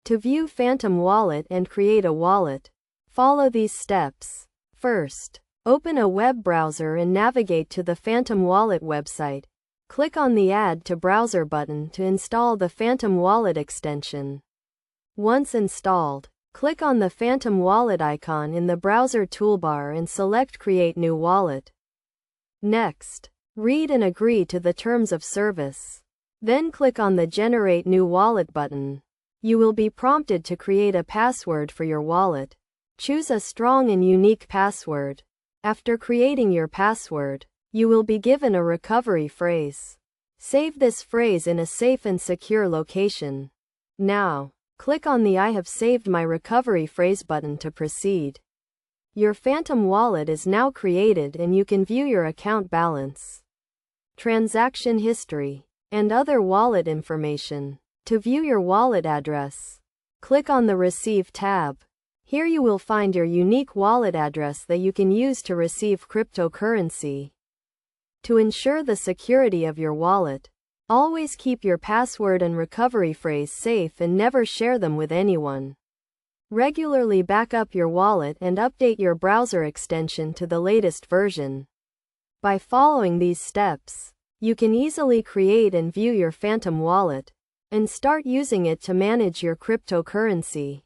To view Phantom Wallet and create a wallet, follow these steps. First, open a web browser and navigate to the Phantom Wallet website. Click on the Add to Browser button to install the Phantom Wallet extension. Once installed, click on the Phantom Wallet icon in the browser toolbar and select Create New Wallet. Next, read and agree to the terms of service. Then click on the Generate New Wallet button. You will be prompted to create a password for your wallet. Choose a strong and unique password. After creating your password, you will be given a recovery phrase. Save this phrase in a safe and secure location. Now, click on the I have saved my recovery phrase button to proceed. Your Phantom Wallet is now created and you can view your account balance, transaction history, and other wallet information. To view your wallet address, click on the Receive tab. Here you will find your unique wallet address that you can use to receive cryptocurrency. To ensure the security of your wallet, always keep your password and recovery phrase safe and never share them with anyone. Regularly back up your wallet and update your browser extension to the latest version. By following these steps, you can easily create and view your Phantom Wallet and start using it to manage your cryptocurrency.